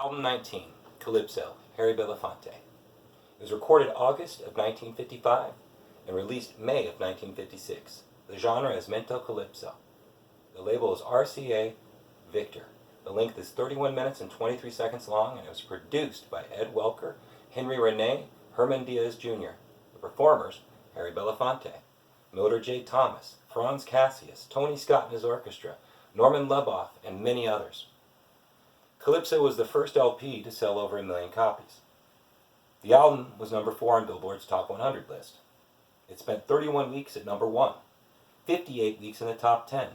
Album 19, Calypso, Harry Belafonte. It was recorded August of 1955 and released May of 1956. The genre is Mento Calypso. The label is RCA Victor. The length is 31 minutes and 23 seconds long, and it was produced by Ed Welker, Henry Renee, Herman Diaz Jr. The performers, Harry Belafonte, Mildred J. Thomas, Franz Cassius, Tony Scott and his orchestra, Norman Leboff, and many others. Calypso was the first LP to sell over 1 million copies. The album was number 4 on Billboard's Top 100 list. It spent 31 weeks at number 1, 58 weeks in the top 10,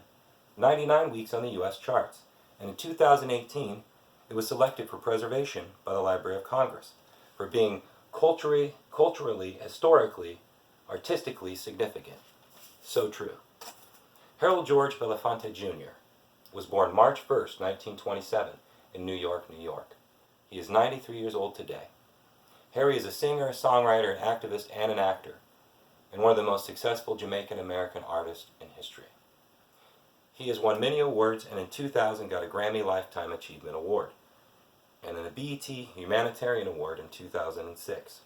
99 weeks on the U.S. charts, and in 2018, it was selected for preservation by the Library of Congress for being culturally, historically, artistically significant. So true. Harold George Belafonte Jr. was born March 1st, 1927, in New York, New York. He is 93 years old today. Harry is a singer, songwriter, an activist, and an actor, and one of the most successful Jamaican-American artists in history. He has won many awards, and in 2000 got a Grammy Lifetime Achievement Award, and an BET Humanitarian Award in 2006.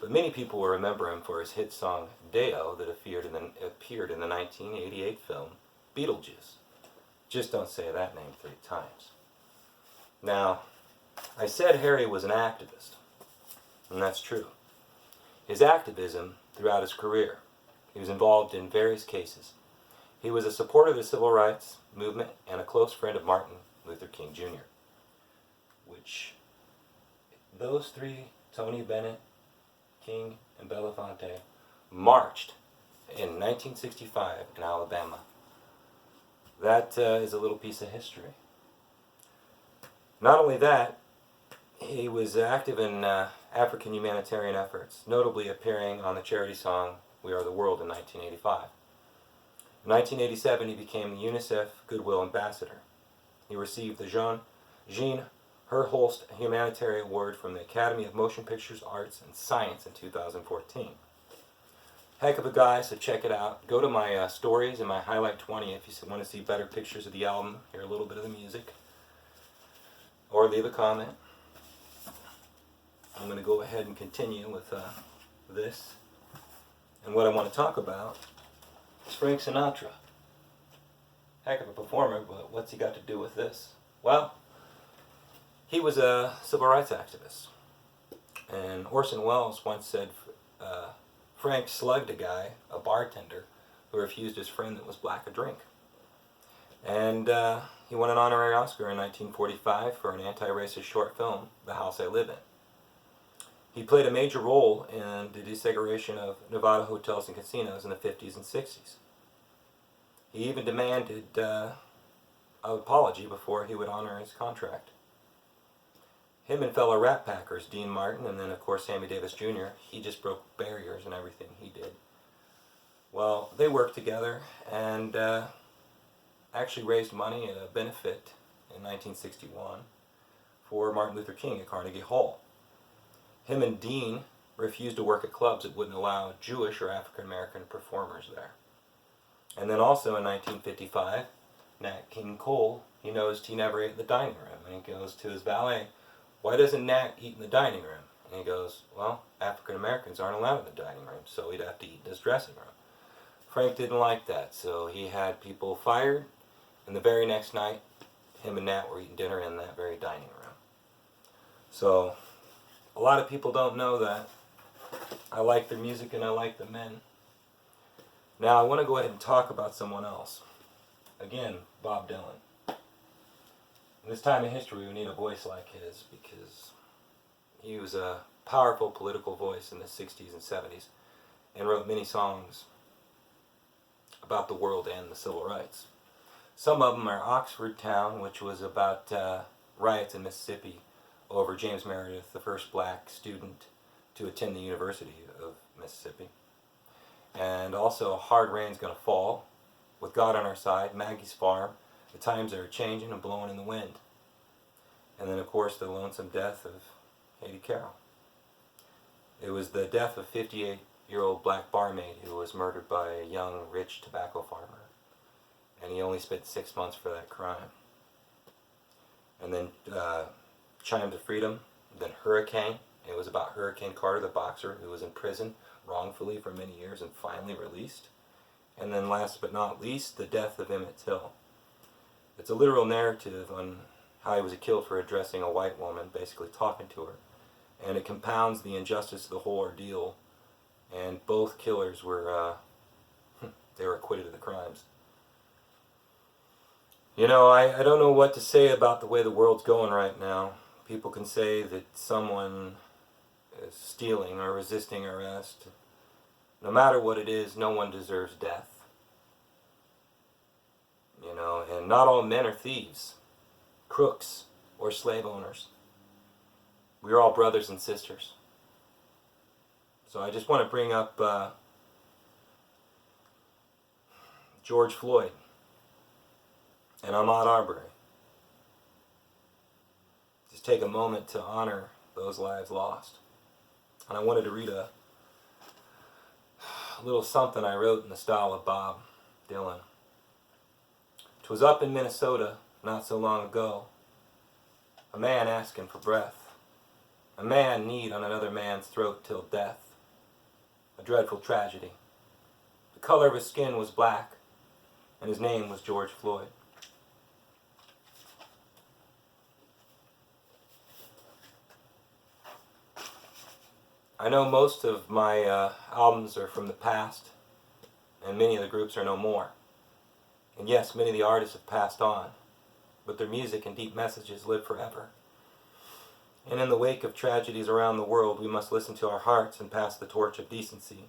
But many people will remember him for his hit song Deo that appeared in the 1988 film Beetlejuice. Just don't say that name 3 times. Now, I said Harry was an activist, and that's true. His activism throughout his career, he was involved in various cases. He was a supporter of the civil rights movement and a close friend of Martin Luther King Jr., which those 3, Tony Bennett, King, and Belafonte, marched in 1965 in Alabama. That is a little piece of history. Not only that, he was active in African humanitarian efforts, notably appearing on the charity song We Are the World in 1985. In 1987, he became the UNICEF Goodwill Ambassador. He received the Jean Herholst Humanitarian Award from the Academy of Motion Pictures, Arts, and Science in 2014. Heck of a guy, so check it out. Go to my stories and my Highlight 20 if you want to see better pictures of the album, hear a little bit of the music, or leave a comment. I'm going to go ahead and continue with this. And what I want to talk about is Frank Sinatra. Heck of a performer, but what's he got to do with this? Well, he was a civil rights activist. And Orson Welles once said Frank slugged a guy, a bartender, who refused his friend that was black a drink. And he won an honorary Oscar in 1945 for an anti-racist short film, The House I Live In. He played a major role in the desegregation of Nevada hotels and casinos in the 50s and 60s. He even demanded an apology before he would honor his contract. Him and fellow Rat Packers, Dean Martin, and then of course Sammy Davis Jr., he just broke barriers in everything he did. Well, they worked together and actually raised money at a benefit in 1961 for Martin Luther King at Carnegie Hall. Him and Dean refused to work at clubs that wouldn't allow Jewish or African American performers there. And then also in 1955, Nat King Cole, he noticed he never ate in the dining room. And he goes to his valet, "Why doesn't Nat eat in the dining room?" And he goes, "Well, African Americans aren't allowed in the dining room, so he'd have to eat in his dressing room." Frank didn't like that, so he had people fired, and the very next night, him and Nat were eating dinner in that very dining room. So, a lot of people don't know that. I like their music and I like the men. Now I want to go ahead and talk about someone else. Again, Bob Dylan. In this time in history, we need a voice like his because he was a powerful political voice in the 60s and 70s and wrote many songs about the world and the civil rights. Some of them are Oxford Town, which was about riots in Mississippi over James Meredith, the first black student to attend the University of Mississippi. And also Hard Rain's Gonna Fall, With God on Our Side, Maggie's Farm, The Times Are Changing and Blowing in the Wind. And then of course the lonesome death of Haiti Carroll. It was the death of 58-year-old black barmaid who was murdered by a young, rich tobacco farmer. And he only spent 6 months for that crime. And then Chimes of Freedom, then Hurricane. It was about Hurricane Carter, the boxer who was in prison wrongfully for many years and finally released. And then last but not least, The Death of Emmett Till. It's a literal narrative on how he was killed for addressing a white woman, basically talking to her. And it compounds the injustice of the whole ordeal. And both killers were, they were acquitted of the crimes. You know, I don't know what to say about the way the world's going right now. People can say that someone is stealing or resisting arrest. No matter what it is, no one deserves death. You know, and not all men are thieves, crooks, or slave owners. We are all brothers and sisters. So I just want to bring up George Floyd and Ahmaud Arbery. Just take a moment to honor those lives lost. And I wanted to read a little something I wrote in the style of Bob Dylan. 'Twas up in Minnesota not so long ago, a man asking for breath, a man kneed on another man's throat till death, a dreadful tragedy. The color of his skin was black, and his name was George Floyd. I know most of my albums are from the past, and many of the groups are no more. And yes, many of the artists have passed on, but their music and deep messages live forever. And in the wake of tragedies around the world, we must listen to our hearts and pass the torch of decency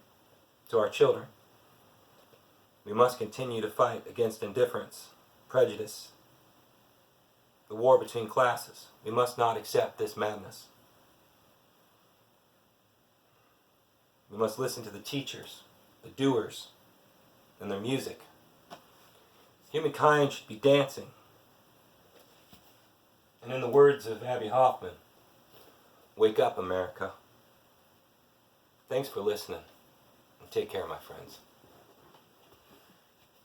to our children. We must continue to fight against indifference, prejudice, the war between classes. We must not accept this madness. We must listen to the teachers, the doers, and their music. Humankind should be dancing. And in the words of Abby Hoffman, wake up, America. Thanks for listening, and take care, my friends.